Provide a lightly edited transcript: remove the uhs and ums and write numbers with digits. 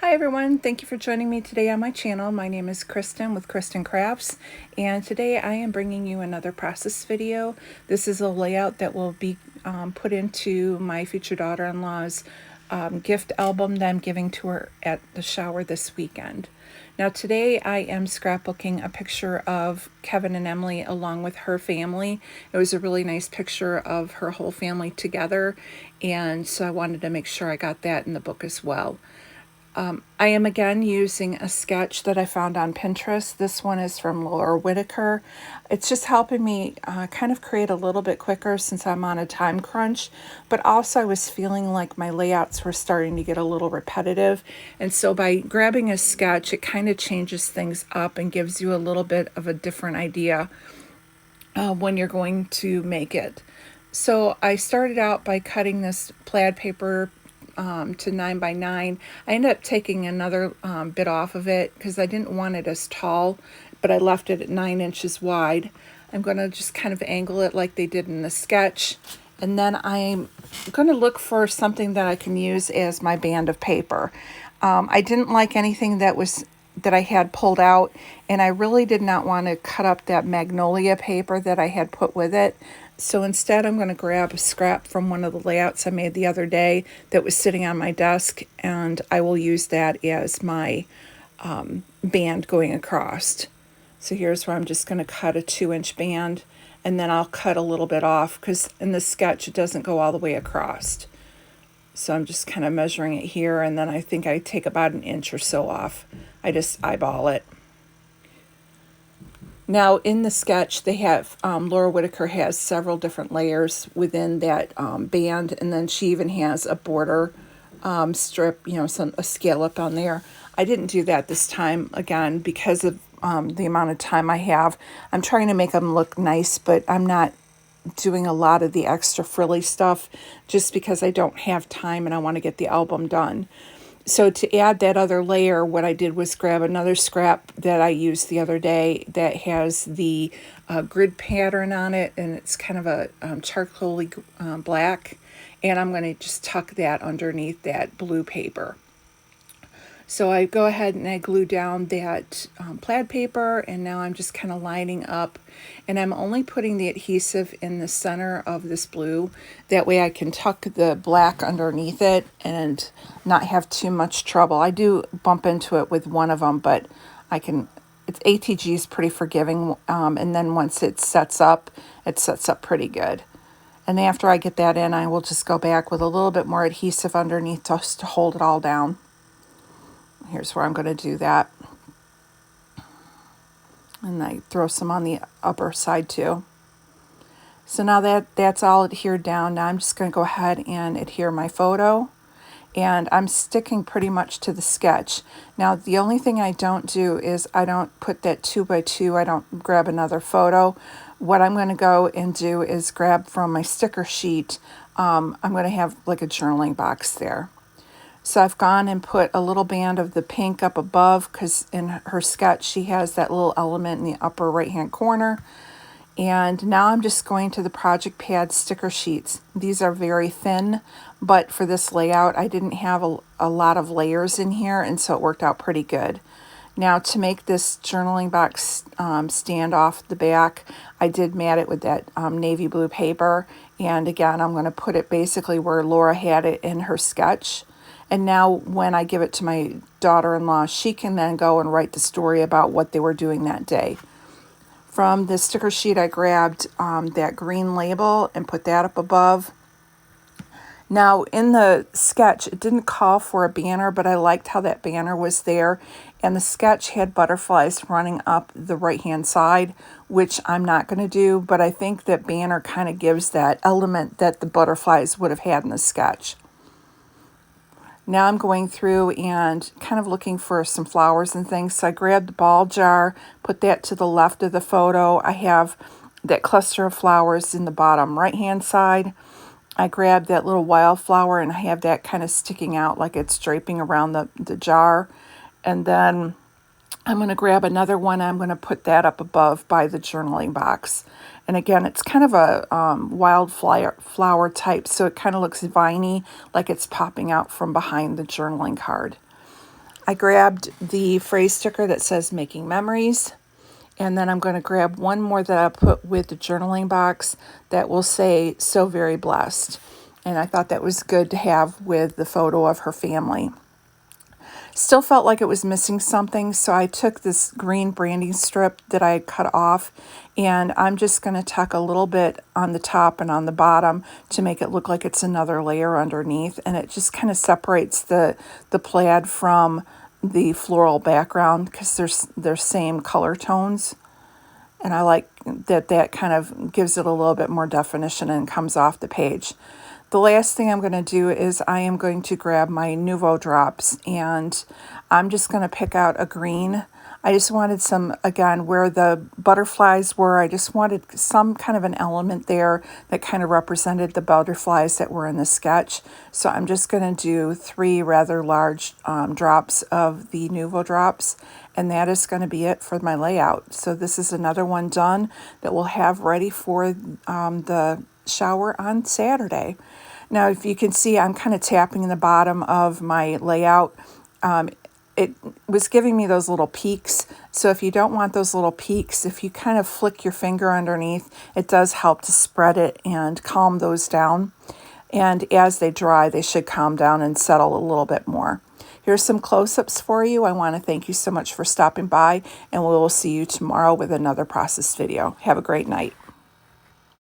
Hi everyone, thank you for joining me today on my channel. My name is Kristen with Kristen Crafts, and today I am bringing you another process video. This is a layout that will be put into my future daughter-in-law's gift album that I'm giving to her at the shower this weekend. Now today I am scrapbooking a picture of Kevin and Emily along with her family. It was a really nice picture of her whole family together, and so I wanted to make sure I got that in the book as well. I am again using a sketch that I found on Pinterest. This one is from Laura Whitaker. It's just helping me kind of create a little bit quicker since I'm on a time crunch, but also I was feeling like my layouts were starting to get a little repetitive. And so by grabbing a sketch, it kind of changes things up and gives you a little bit of a different idea when you're going to make it. So I started out by cutting this plaid paper to 9 by 9. I ended up taking another bit off of it because I didn't want it as tall, but I left it at 9 inches wide. I'm going to just kind of angle it like they did in the sketch. And then I'm going to look for something that I can use as my band of paper. I didn't like anything that I had pulled out, and I really did not want to cut up that magnolia paper that I had put with it. So instead, I'm going to grab a scrap from one of the layouts I made the other day that was sitting on my desk, and I will use that as my band going across. So here's where I'm just going to cut a 2-inch band, and then I'll cut a little bit off because in the sketch it doesn't go all the way across. So I'm just kind of measuring it here, and then I think I take about an inch or so off. I just eyeball it. Now in the sketch, they have, Laura Whitaker has several different layers within that band, and then she even has a border strip, a scallop on there. I didn't do that this time, again, because of the amount of time I have. I'm trying to make them look nice, but I'm not doing a lot of the extra frilly stuff just because I don't have time and I want to get the album done. So to add that other layer, what I did was grab another scrap that I used the other day that has the grid pattern on it, and it's kind of a charcoaly black, and I'm going to just tuck that underneath that blue paper. So I go ahead and I glue down that plaid paper, and now I'm just kind of lining up, and I'm only putting the adhesive in the center of this blue. That way I can tuck the black underneath it and not have too much trouble. I do bump into it with one of them, but it's ATG is pretty forgiving, and then once it sets up pretty good. And after I get that in, I will just go back with a little bit more adhesive underneath just to hold it all down. Here's where I'm going to do that. And I throw some on the upper side too. So now that's all adhered down, now I'm just going to go ahead and adhere my photo. And I'm sticking pretty much to the sketch. Now the only thing I don't do is I don't put that 2x2, I don't grab another photo. What I'm going to go and do is grab from my sticker sheet, I'm going to have like a journaling box there. So I've gone and put a little band of the pink up above because in her sketch she has that little element in the upper right hand corner. And now I'm just going to the Project Pad sticker sheets. These are very thin, but for this layout I didn't have a lot of layers in here, and so it worked out pretty good. Now to make this journaling box stand off the back, I did mat it with that navy blue paper. And again, I'm going to put it basically where Laura had it in her sketch. And now when I give it to my daughter-in-law, she can then go and write the story about what they were doing that day. From the sticker sheet, I grabbed that green label and put that up above. Now in the sketch, it didn't call for a banner, but I liked how that banner was there. And the sketch had butterflies running up the right-hand side, which I'm not going to do, but I think that banner kind of gives that element that the butterflies would have had in the sketch. Now I'm going through and kind of looking for some flowers and things. So I grabbed the ball jar, put that to the left of the photo. I have that cluster of flowers in the bottom right-hand side. I grabbed that little wildflower and I have that kind of sticking out like it's draping around the jar. And then I'm going to grab another one. I'm going to put that up above by the journaling box. And again, it's kind of a wildflower type, so it kind of looks viney, like it's popping out from behind the journaling card. I grabbed the phrase sticker that says Making Memories. And then I'm going to grab one more that I put with the journaling box that will say, So Very Blessed. And I thought that was good to have with the photo of her family. Still felt like it was missing something, so I took this green branding strip that I had cut off, and I'm just going to tuck a little bit on the top and on the bottom to make it look like it's another layer underneath, and it just kind of separates the plaid from the floral background because they're same color tones. And I like that kind of gives it a little bit more definition and comes off the page. The last thing I'm going to do is I am going to grab my Nuvo drops, and I'm just going to pick out a green. I just wanted some, again, where the butterflies were, I just wanted some kind of an element there that kind of represented the butterflies that were in the sketch. So I'm just going to do 3 rather large drops of the Nuvo drops, and that is going to be it for my layout. So this is another one done that we'll have ready for the shower on Saturday. Now, if you can see, I'm kind of tapping the bottom of my layout. It was giving me those little peaks. So if you don't want those little peaks, if you kind of flick your finger underneath, it does help to spread it and calm those down. And as they dry, they should calm down and settle a little bit more. Here's some close-ups for you. I want to thank you so much for stopping by, and we will see you tomorrow with another process video. Have a great night.